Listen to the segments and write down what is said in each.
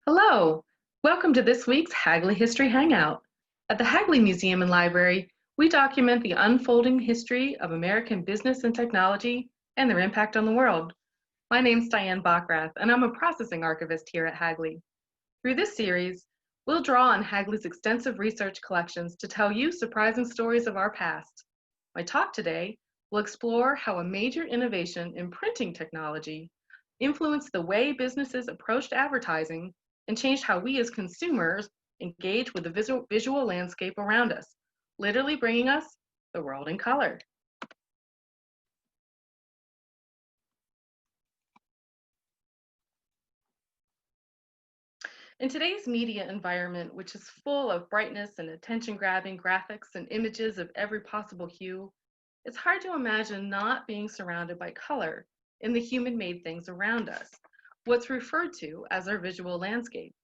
Hello, welcome to this week's Hagley History Hangout. At the Hagley Museum and Library, we document the unfolding history of American business and technology and their impact on the world. My name's Diane Bachrath, and I'm a processing archivist here at Hagley. Through this series, we'll draw on Hagley's extensive research collections to tell you surprising stories of our past. My talk today will explore how a major innovation in printing technology influenced the way businesses approached advertising and changed how we as consumers engage with the visual landscape around us, literally bringing us the world in color. In today's media environment, which is full of brightness and attention-grabbing graphics and images of every possible hue, it's hard to imagine not being surrounded by color in the human-made things around us, what's referred to as our visual landscape.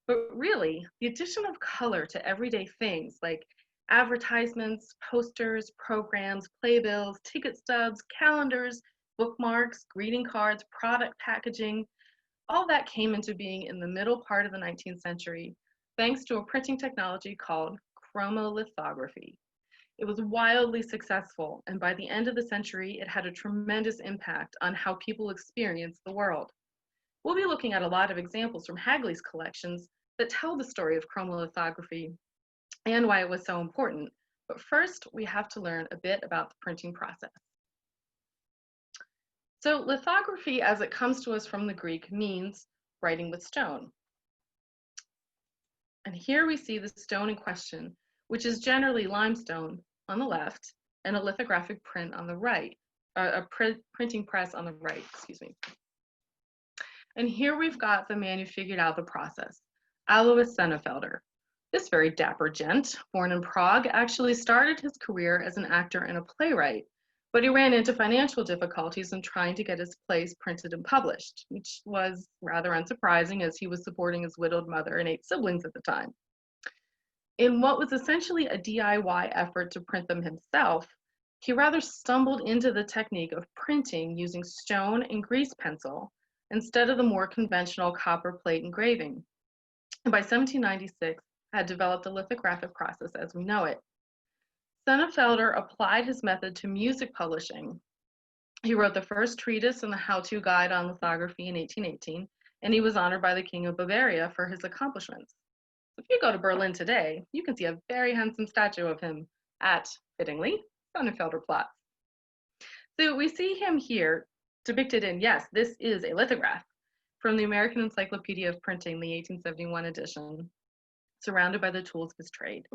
But really, the addition of color to everyday things like advertisements, posters, programs, playbills, ticket stubs, calendars, bookmarks, greeting cards, product packaging, all that came into being in the middle part of the 19th century, thanks to a printing technology called Chromolithography. It was wildly successful, and by the end of the century, it had a tremendous impact on how people experienced the world. We'll be looking at a lot of examples from Hagley's collections that tell the story of chromolithography and why it was so important. But first, we have to learn a bit about the printing process. So lithography, as it comes to us from the Greek, means writing with stone. And here we see the stone in question, which is generally limestone on the left and a lithographic print on the right, printing press on the right, excuse me. And here we've got the man who figured out the process, Alois Senefelder. This very dapper gent, born in Prague, actually started his career as an actor and a playwright, but he ran into financial difficulties in trying to get his plays printed and published, which was rather unsurprising as he was supporting his widowed mother and 8 siblings at the time. In what was essentially a DIY effort to print them himself, he rather stumbled into the technique of printing using stone and grease pencil instead of the more conventional copper plate engraving. And by 1796, had developed a lithographic process as we know it. Senefelder applied his method to music publishing. He wrote the first treatise and the how-to guide on lithography in 1818, and he was honored by the King of Bavaria for his accomplishments. If you go to Berlin today, you can see a very handsome statue of him at, fittingly, Senefelder Platz. So we see him here depicted in, yes, this is a lithograph from the American Encyclopedia of Printing, the 1871 edition, surrounded by the tools of his trade.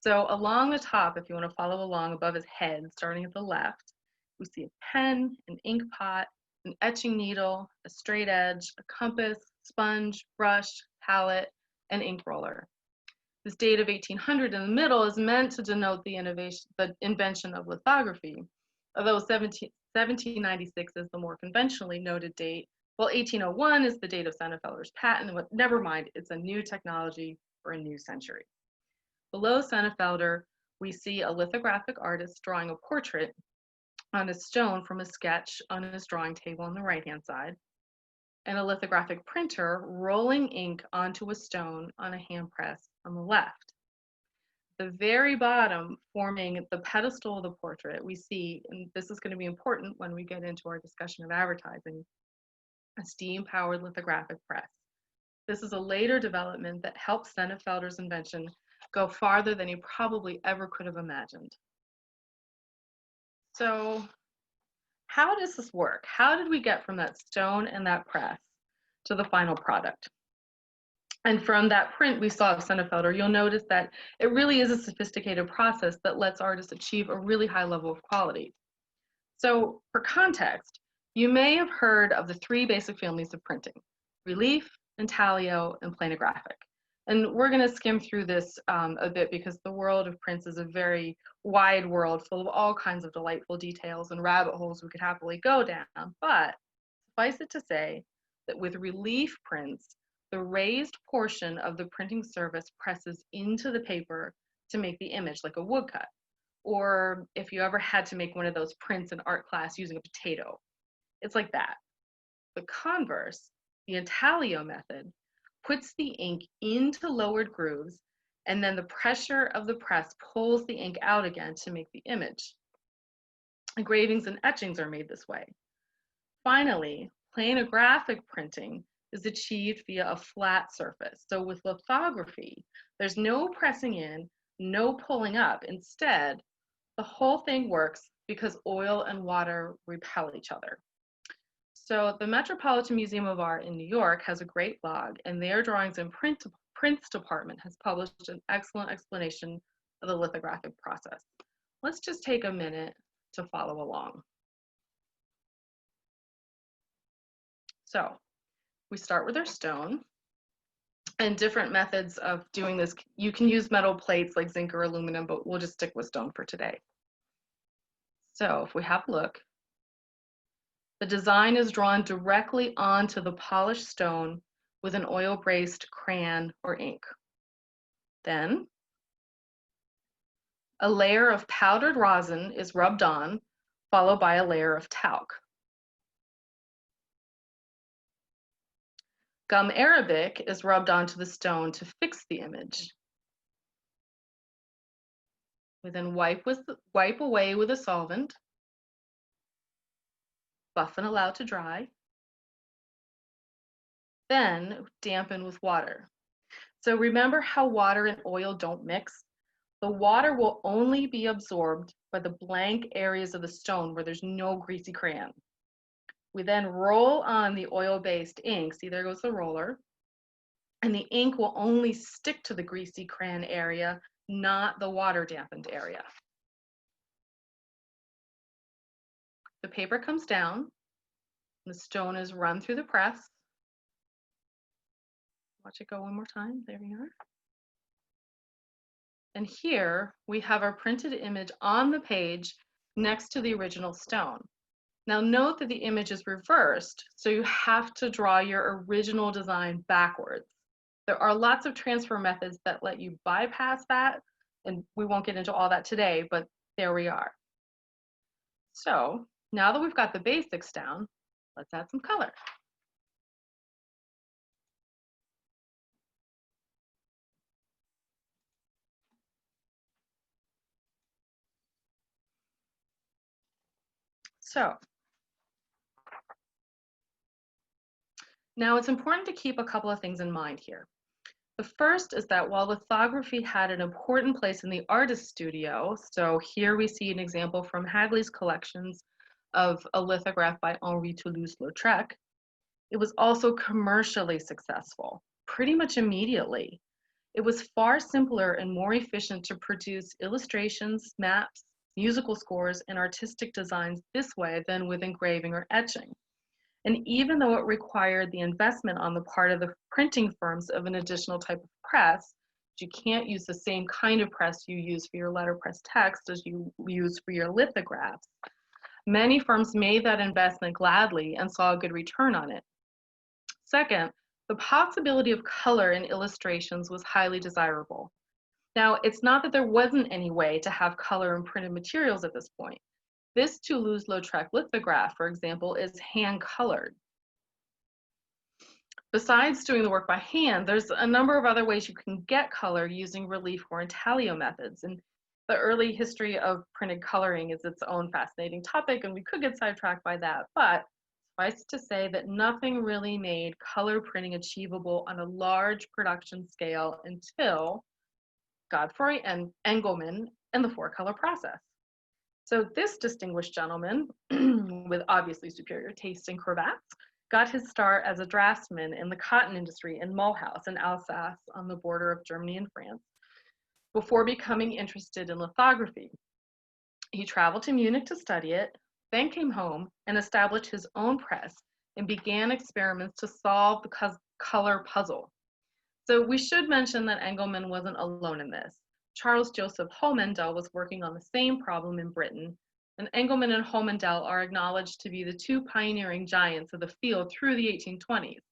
So along the top, if you want to follow along above his head, starting at the left, we see a pen, an ink pot, an etching needle, a straight edge, a compass, sponge, brush, palette, and ink roller. This date of 1800 in the middle is meant to denote the invention of lithography, although 1796 is the more conventionally noted date, while 1801 is the date of Senefelder's patent, but never mind, it's a new technology for a new century. Below Senefelder, we see a lithographic artist drawing a portrait on a stone from a sketch on his drawing table on the right-hand side, and a lithographic printer rolling ink onto a stone on a hand press on the left. The very bottom, forming the pedestal of the portrait, we see, and this is going to be important when we get into our discussion of advertising, a steam-powered lithographic press. This is a later development that helped Senefelder's invention go farther than he probably ever could have imagined. So how does this work? How did we get from that stone and that press to the final product? And from that print we saw of Senefelder, you'll notice that it really is a sophisticated process that lets artists achieve a really high level of quality. So for context, you may have heard of the 3 basic families of printing: relief, intaglio, and planographic. And we're going to skim through this a bit because the world of prints is a very wide world full of all kinds of delightful details and rabbit holes we could happily go down. But suffice it to say that with relief prints, the raised portion of the printing surface presses into the paper to make the image, like a woodcut. Or if you ever had to make one of those prints in art class using a potato, it's like that. The converse, the intaglio method, puts the ink into lowered grooves, and then the pressure of the press pulls the ink out again to make the image. Engravings and etchings are made this way. Finally, planographic printing is achieved via a flat surface. So with lithography, there's no pressing in, no pulling up. Instead, the whole thing works because oil and water repel each other. So the Metropolitan Museum of Art in New York has a great blog, and their drawings and prints department has published an excellent explanation of the lithographic process. Let's just take a minute to follow along. So we start with our stone, and different methods of doing this. You can use metal plates like zinc or aluminum, but we'll just stick with stone for today. So if we have a look, the design is drawn directly onto the polished stone with an oil-based crayon or ink. Then a layer of powdered rosin is rubbed on, followed by a layer of talc. Gum arabic is rubbed onto the stone to fix the image. We then wipe away with a solvent, buff and allow to dry, then dampen with water. So remember how water and oil don't mix? The water will only be absorbed by the blank areas of the stone where there's no greasy crayon. We then roll on the oil-based ink, see there goes the roller, and the ink will only stick to the greasy crayon area, not the water dampened area. The paper comes down, the stone is run through the press. Watch it go one more time, there we are. And here we have our printed image on the page next to the original stone. Now note that the image is reversed, so you have to draw your original design backwards. There are lots of transfer methods that let you bypass that, and we won't get into all that today, but there we are. So now that we've got the basics down, let's add some color. So now it's important to keep a couple of things in mind here. The first is that while lithography had an important place in the artist's studio, so here we see an example from Hagley's collections of a lithograph by Henri Toulouse-Lautrec, it was also commercially successful, pretty much immediately. It was far simpler and more efficient to produce illustrations, maps, musical scores, and artistic designs this way than with engraving or etching. And even though it required the investment on the part of the printing firms of an additional type of press, you can't use the same kind of press you use for your letterpress text as you use for your lithographs, many firms made that investment gladly and saw a good return on it. Second, the possibility of color in illustrations was highly desirable. Now, it's not that there wasn't any way to have color in printed materials at this point. This Toulouse-Lautrec lithograph, for example, is hand-colored. Besides doing the work by hand, there's a number of other ways you can get color using relief or intaglio methods. And the early history of printed coloring is its own fascinating topic, and we could get sidetracked by that. But suffice to say that nothing really made color printing achievable on a large production scale until Godfrey and Engelmann and the four-color process. So this distinguished gentleman, with obviously superior taste in cravats, got his start as a draftsman in the cotton industry in Mulhouse in Alsace on the border of Germany and France, before becoming interested in lithography. He traveled to Munich to study it, then came home and established his own press and began experiments to solve the color puzzle. So we should mention that Engelmann wasn't alone in this. Charles Joseph Homendel was working on the same problem in Britain, and Engelmann and Homendel are acknowledged to be the two pioneering giants of the field through the 1820s.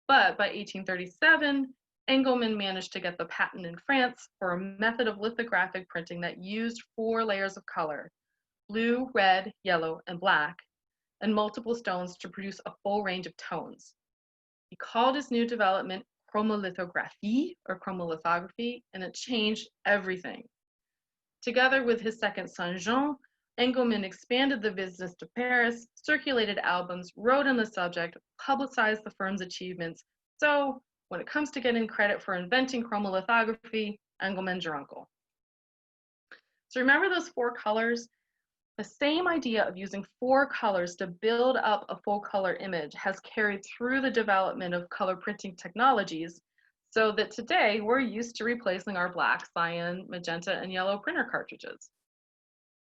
But by 1837, Engelmann managed to get the patent in France for a method of lithographic printing that used 4 layers of color, blue, red, yellow, and black, and multiple stones to produce a full range of tones. He called his new development Chromolithography or Chromolithography, and it changed everything. Together with his second son, Jean, Engelmann expanded the business to Paris, circulated albums, wrote on the subject, publicized the firm's achievements. So when it comes to getting credit for inventing chromolithography, Engelmann's your uncle. So remember those 4 colors? The same idea of using 4 colors to build up a full color image has carried through the development of color printing technologies, so that today we're used to replacing our black, cyan, magenta, and yellow printer cartridges.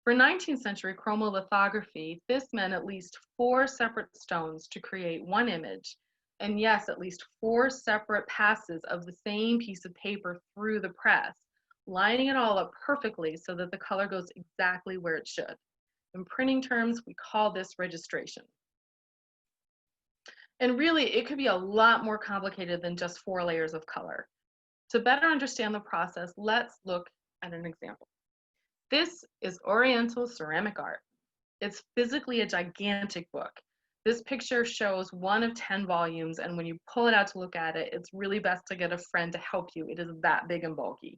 For 19th century chromolithography, this meant at least 4 separate stones to create one image, and yes, at least 4 separate passes of the same piece of paper through the press, lining it all up perfectly so that the color goes exactly where it should. In printing terms, we call this registration. And really, it could be a lot more complicated than just 4 layers of color. To better understand the process, let's look at an example. This is Oriental ceramic art. It's physically a gigantic book. This picture shows 1 of 10 volumes, and when you pull it out to look at it, it's really best to get a friend to help you. It is that big and bulky.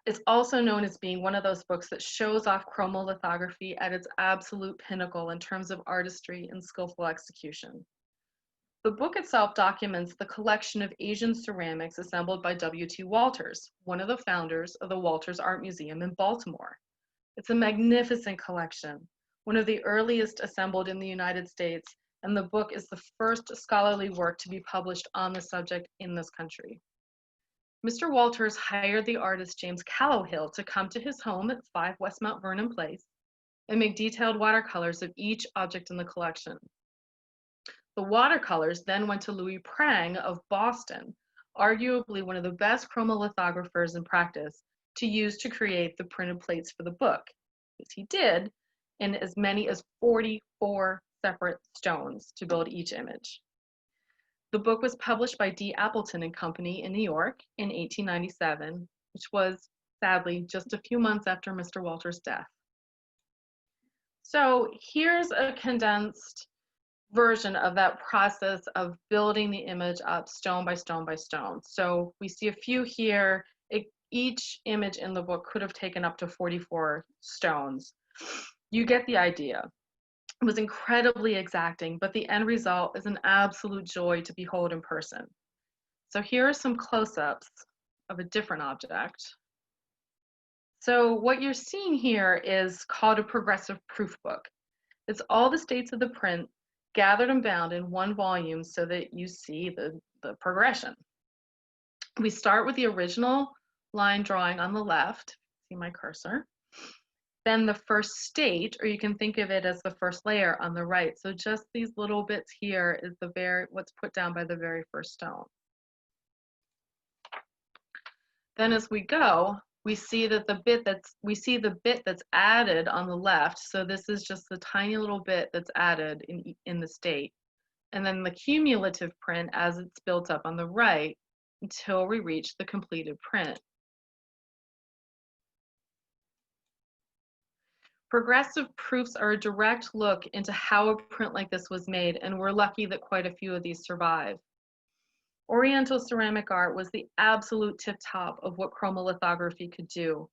It's also known as being one of those books that shows off chromolithography at its absolute pinnacle in terms of artistry and skillful execution. The book itself documents the collection of Asian ceramics assembled by W.T. Walters, one of the founders of the Walters Art Museum in Baltimore. It's a magnificent collection, one of the earliest assembled in the United States, and the book is the first scholarly work to be published on the subject in this country. Mr. Walters hired the artist James Callowhill to come to his home at 5 West Mount Vernon Place and make detailed watercolors of each object in the collection. The watercolors then went to Louis Prang of Boston, arguably one of the best chromolithographers in practice, to use to create the printed plates for the book, as he did in as many as 44 separate stones to build each image. The book was published by D. Appleton and Company in New York in 1897, which was, sadly, just a few months after Mr. Walters' death. So here's a condensed version of that process of building the image up stone by stone by stone. So we see a few here. Each image in the book could have taken up to 44 stones. You get the idea. It was incredibly exacting, but the end result is an absolute joy to behold in person. So here are some close-ups of a different object. So what you're seeing here is called a progressive proof book. It's all the states of the print gathered and bound in one volume so that you see the progression. We start with the original line drawing on the left, see my cursor. Then the first state, or you can think of it as the first layer on the right. So just these little bits here is what's put down by the very first stone. Then as we go, we see that the bit that's added on the left. So this is just the tiny little bit that's added in the state. And then the cumulative print as it's built up on the right until we reach the completed print. Progressive proofs are a direct look into how a print like this was made, and we're lucky that quite a few of these survive. Oriental ceramic art was the absolute tip-top of what chromolithography could do.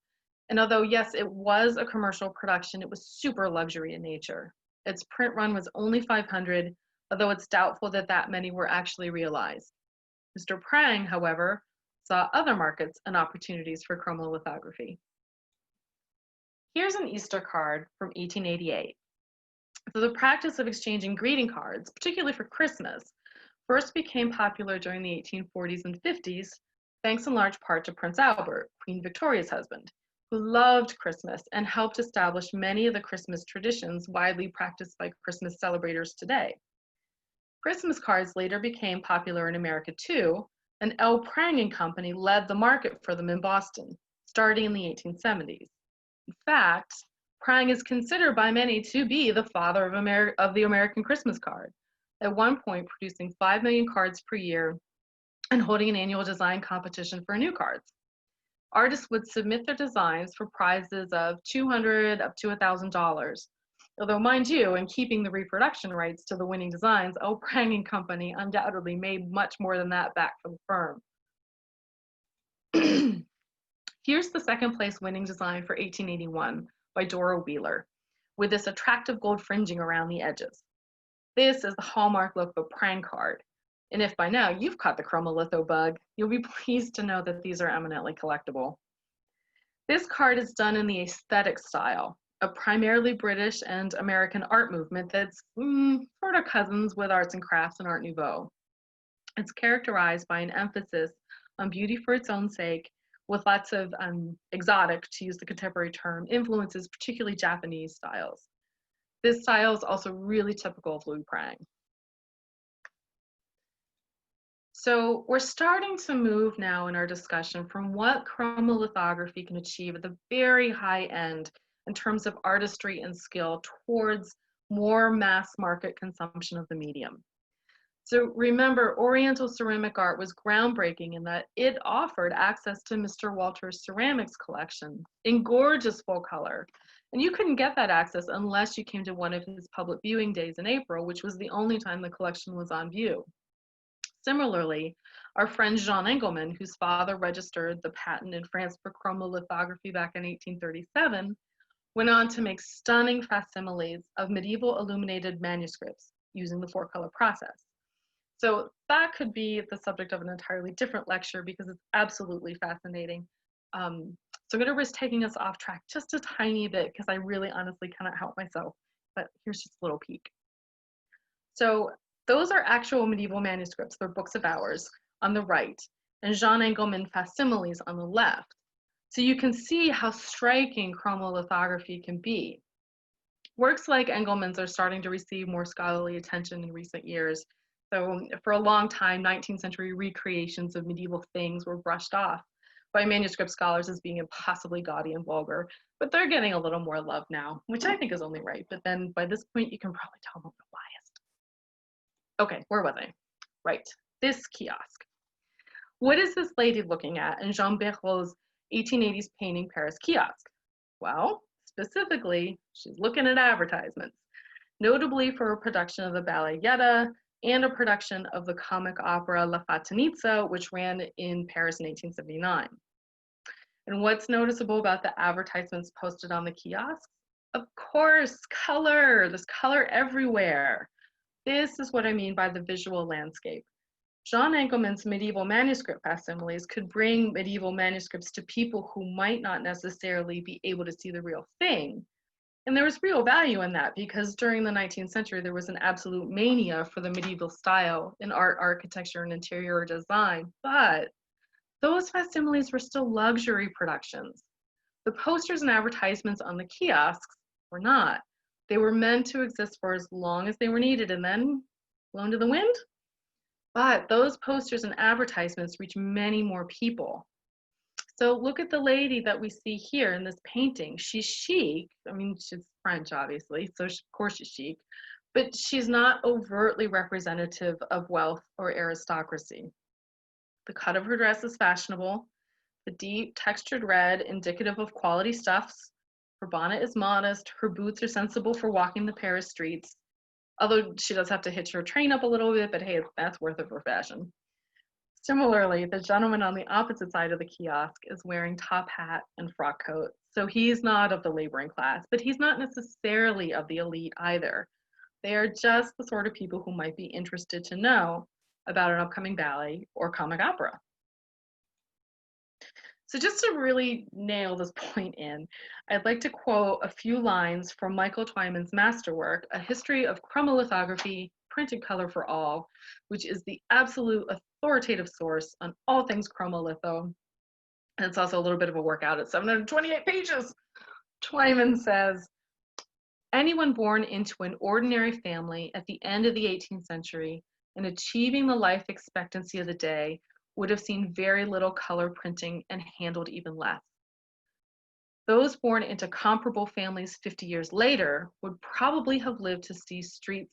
And although, yes, it was a commercial production, it was super luxury in nature. Its print run was only 500, although it's doubtful that that many were actually realized. Mr. Prang, however, saw other markets and opportunities for chromolithography. Here's an Easter card from 1888. So the practice of exchanging greeting cards, particularly for Christmas, first became popular during the 1840s and 50s, thanks in large part to Prince Albert, Queen Victoria's husband, who loved Christmas and helped establish many of the Christmas traditions widely practiced by Christmas celebrators today. Christmas cards later became popular in America too, and L. Prang and Company led the market for them in Boston, starting in the 1870s. In fact, Prang is considered by many to be the father of the American Christmas card, at one point producing 5 million cards per year and holding an annual design competition for new cards. Artists would submit their designs for prizes of $200 up to $1,000, Although, mind you, in keeping the reproduction rights to the winning designs, O. Prang and Company undoubtedly made much more than that back for the firm. Here's the second place winning design for 1881 by Dora Wheeler, with this attractive gold fringing around the edges. This is the hallmark look of a Prang card. And if by now you've caught the chromolitho bug, you'll be pleased to know that these are eminently collectible. This card is done in the aesthetic style, a primarily British and American art movement that's sort of cousins with arts and crafts and Art Nouveau. It's characterized by an emphasis on beauty for its own sake, with lots of exotic, to use the contemporary term, influences, particularly Japanese styles. This style is also really typical of Louis Prang. So we're starting to move now in our discussion from what chromolithography can achieve at the very high end in terms of artistry and skill towards more mass market consumption of the medium. So remember, Oriental ceramic art was groundbreaking in that it offered access to Mr. Walter's ceramics collection in gorgeous full color. And you couldn't get that access unless you came to one of his public viewing days in April, which was the only time the collection was on view. Similarly, our friend Jean Engelmann, whose father registered the patent in France for chromolithography back in 1837, went on to make stunning facsimiles of medieval illuminated manuscripts using the four-color process. So that could be the subject of an entirely different lecture because it's absolutely fascinating. So I'm going to risk taking us off track just a tiny bit because I really honestly cannot help myself, but here's just a little peek. So those are actual medieval manuscripts, they're books of hours on the right, and Jean Engelmann facsimiles on the left. So you can see how striking chromolithography can be. Works like Engelmann's are starting to receive more scholarly attention in recent years. So for a long time, 19th century recreations of medieval things were brushed off by manuscript scholars as being impossibly gaudy and vulgar, but they're getting a little more love now, which I think is only right. But then by this point, you can probably tell I'm a little biased. Okay, where was I? Right, this kiosk. What is this lady looking at in Jean Béraud's 1880s painting Paris kiosk? Well, specifically, she's looking at advertisements, notably for a production of the ballet Yetta and a production of the comic opera La Fatinitza, which ran in Paris in 1879. And what's noticeable about the advertisements posted on the kiosks? Of course, color. There's color everywhere. This is what I mean by the visual landscape. Jean Engelmann's medieval manuscript facsimiles could bring medieval manuscripts to people who might not necessarily be able to see the real thing. And there was real value in that because during the 19th century, there was an absolute mania for the medieval style in art, architecture, and interior design. But those facsimiles were still luxury productions. The posters and advertisements on the kiosks were not. They were meant to exist for as long as they were needed and then blown to the wind. But those posters and advertisements reach many more people. So look at the lady that we see here in this painting. She's chic. I mean, she's French, obviously, so of course she's chic, but she's not overtly representative of wealth or aristocracy. The cut of her dress is fashionable. The deep textured red, indicative of quality stuffs. Her bonnet is modest. Her boots are sensible for walking the Paris streets. Although she does have to hitch her train up a little bit, but hey, that's worth it for fashion. Similarly, the gentleman on the opposite side of the kiosk is wearing top hat and frock coat. So he's not of the laboring class, but he's not necessarily of the elite either. They are just the sort of people who might be interested to know about an upcoming ballet or comic opera. So just to really nail this point in, I'd like to quote a few lines from Michael Twyman's masterwork, A History of Chromolithography, Printed Color for All, which is the absolute authoritative source on all things chromolitho. And it's also a little bit of a workout at 728 pages. Twyman says, anyone born into an ordinary family at the end of the 18th century and achieving the life expectancy of the day would have seen very little color printing and handled even less. Those born into comparable families 50 years later would probably have lived to see streets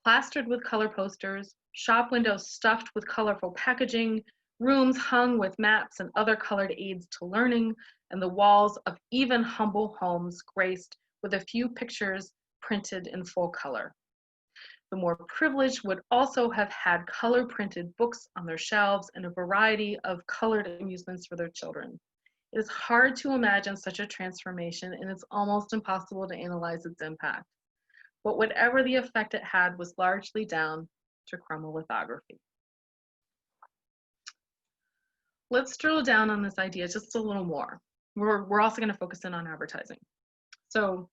plastered with color posters, shop windows stuffed with colorful packaging, rooms hung with maps and other colored aids to learning, and the walls of even humble homes graced with a few pictures printed in full color. The more privileged would also have had color printed books on their shelves and a variety of colored amusements for their children. It is hard to imagine such a transformation, and it's almost impossible to analyze its impact. But whatever the effect it had was largely down to chromolithography. Let's drill down on this idea just a little more. We're also going to focus in on advertising. So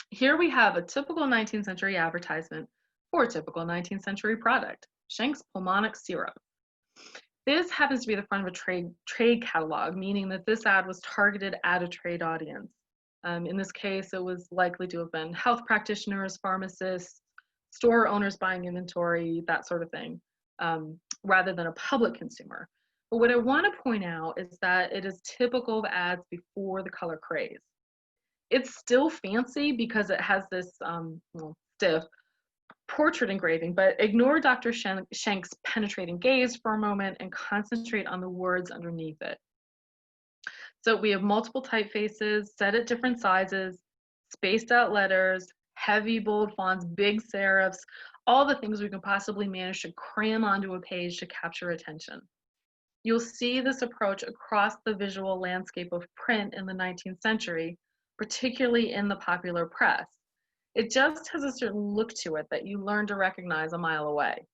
here we have a typical 19th century advertisement for a typical 19th century product, Schenck's pulmonic syrup. This happens to be the front of a trade catalog, meaning that this ad was targeted at a trade audience. In this case, it was likely to have been health practitioners, pharmacists, store owners buying inventory, that sort of thing, rather than a public consumer. But what I want to point out is that it is typical of ads before the color craze. It's still fancy because it has this stiff portrait engraving, but ignore Dr. Schenck's penetrating gaze for a moment and concentrate on the words underneath it. So we have multiple typefaces set at different sizes, spaced out letters, heavy bold fonts, big serifs, all the things we can possibly manage to cram onto a page to capture attention. You'll see this approach across the visual landscape of print in the 19th century, particularly in the popular press. It just has a certain look to it that you learn to recognize a mile away.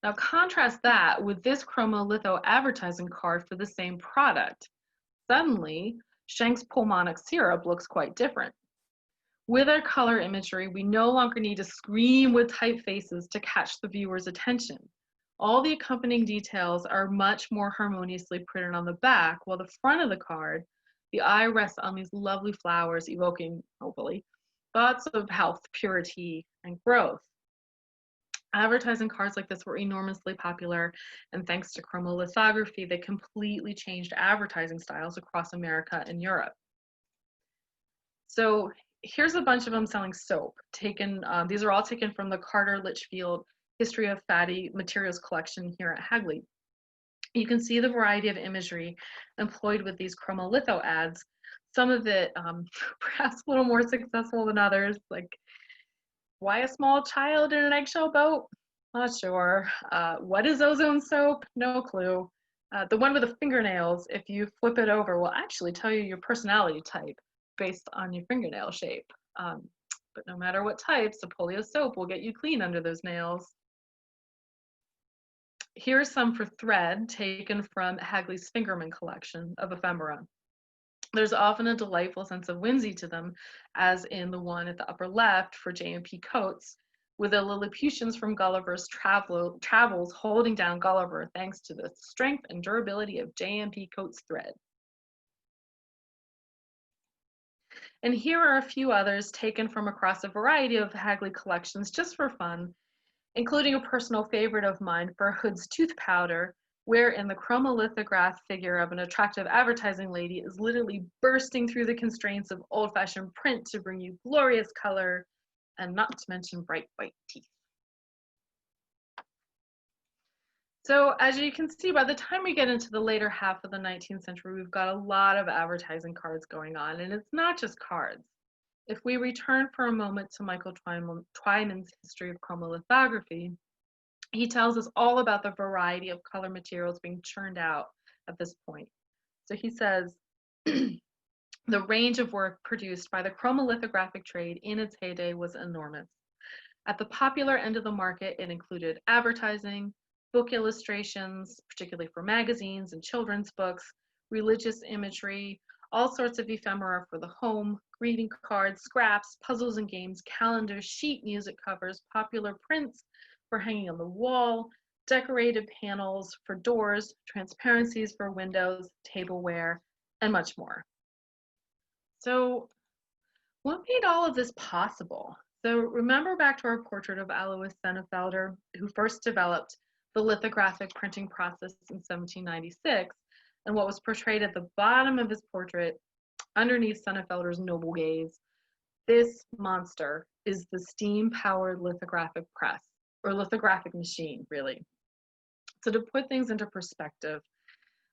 Now contrast that with this chromolitho advertising card for the same product. Suddenly, Schenck's pulmonic syrup looks quite different. With our color imagery, we no longer need to scream with typefaces to catch the viewer's attention. All the accompanying details are much more harmoniously printed on the back, while the front of the card, the eye rests on these lovely flowers, evoking, hopefully, thoughts of health, purity, and growth. Advertising cards like this were enormously popular, and thanks to chromolithography, they completely changed advertising styles across America and Europe. So here's a bunch of them selling soap. These are all taken from the Carter Litchfield History of Fatty Materials collection here at Hagley. You can see the variety of imagery employed with these chromolitho ads. Some of it perhaps a little more successful than others, like why a small child in an eggshell boat? Not sure. What is ozone soap? No clue. The one with the fingernails, if you flip it over, will actually tell you your personality type based on your fingernail shape. But no matter what type, Sapolio soap will get you clean under those nails. Here's some for thread taken from Hagley's Fingerman collection of ephemera. There's often a delightful sense of whimsy to them, as in the one at the upper left for J&P Coates, with the Lilliputians from Gulliver's Travels holding down Gulliver thanks to the strength and durability of J&P Coates thread. And here are a few others taken from across a variety of Hagley collections just for fun, including a personal favorite of mine for Hood's tooth powder, wherein the chromolithograph figure of an attractive advertising lady is literally bursting through the constraints of old-fashioned print to bring you glorious color, and not to mention bright white teeth. So as you can see, by the time we get into the later half of the 19th century, we've got a lot of advertising cards going on, and it's not just cards. If we return for a moment to Michael Twyman's History of Chromolithography, he tells us all about the variety of color materials being churned out at this point. So he says, the range of work produced by the chromolithographic trade in its heyday was enormous. At the popular end of the market, it included advertising, book illustrations, particularly for magazines and children's books, religious imagery, all sorts of ephemera for the home, greeting cards, scraps, puzzles and games, calendars, sheet music covers, popular prints for hanging on the wall, decorated panels for doors, transparencies for windows, tableware, and much more. So what made all of this possible? So remember back to our portrait of Alois Sennefelder, who first developed the lithographic printing process in 1796, and what was portrayed at the bottom of his portrait, underneath Sennefelder's noble gaze. This monster is the steam-powered lithographic press, or lithographic machine, really. So to put things into perspective,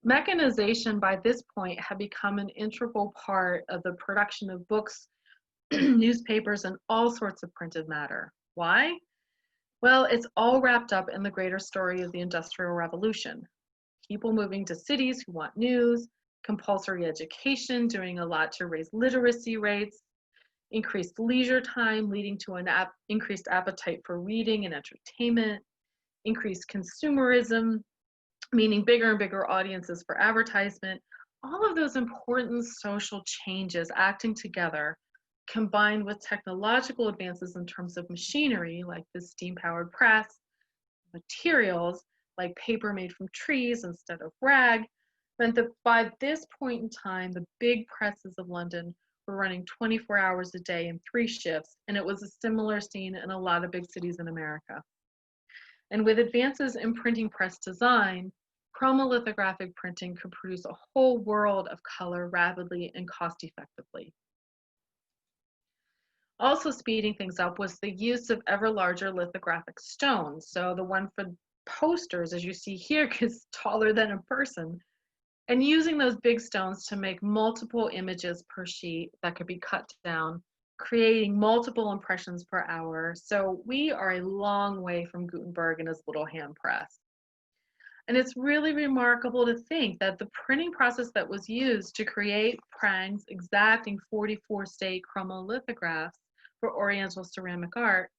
Mechanization by this point had become an integral part of the production of books, newspapers, and all sorts of printed matter. Why? Well, it's all wrapped up in the greater story of the Industrial Revolution. People moving to cities who want news, compulsory education doing a lot to raise literacy rates, increased leisure time leading to an increased appetite for reading and entertainment, increased consumerism, meaning bigger and bigger audiences for advertisement. All of those important social changes acting together, combined with technological advances in terms of machinery, like the steam-powered press, materials, like paper made from trees instead of rag, meant that by this point in time, the big presses of London were running 24 hours a day in 3 shifts, and it was a similar scene in a lot of big cities in America. And with advances in printing press design, chromolithographic printing could produce a whole world of color rapidly and cost-effectively. Also speeding things up was the use of ever larger lithographic stones. So the one for posters, as you see here, is taller than a person. And using those big stones to make multiple images per sheet that could be cut down, creating multiple impressions per hour. So we are a long way from Gutenberg and his little hand press. And it's really remarkable to think that the printing process that was used to create Prang's exacting 44-state chromolithographs for Oriental ceramic art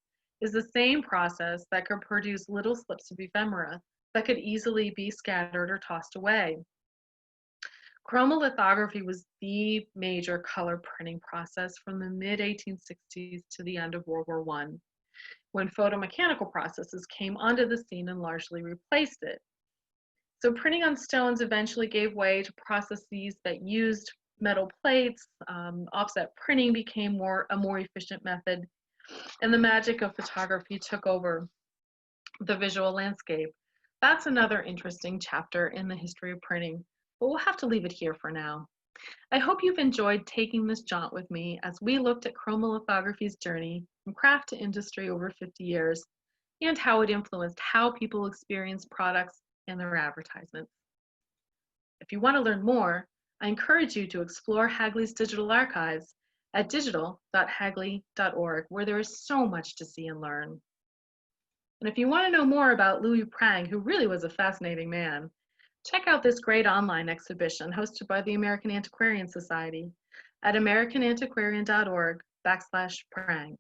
is the same process that could produce little slips of ephemera that could easily be scattered or tossed away. Chromolithography was the major color printing process from the mid-1860s to the end of World War I, when photomechanical processes came onto the scene and largely replaced it. So printing on stones eventually gave way to processes that used metal plates. Offset printing became a more efficient method, and the magic of photography took over the visual landscape. That's another interesting chapter in the history of printing, but we'll have to leave it here for now. I hope you've enjoyed taking this jaunt with me as we looked at chromolithography's journey from craft to industry over 50 years and how it influenced how people experience products and their advertisements. If you want to learn more, I encourage you to explore Hagley's digital archives at digital.hagley.org, where there is so much to see and learn. And if you want to know more about Louis Prang, who really was a fascinating man, check out this great online exhibition hosted by the American Antiquarian Society at americanantiquarian.org/Prang.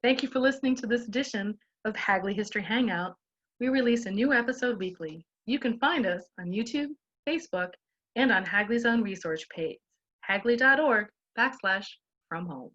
Thank you for listening to this edition of Hagley History Hangout. We release a new episode weekly. You can find us on YouTube, Facebook, and on Hagley's own resource page, hagley.org/FromHome.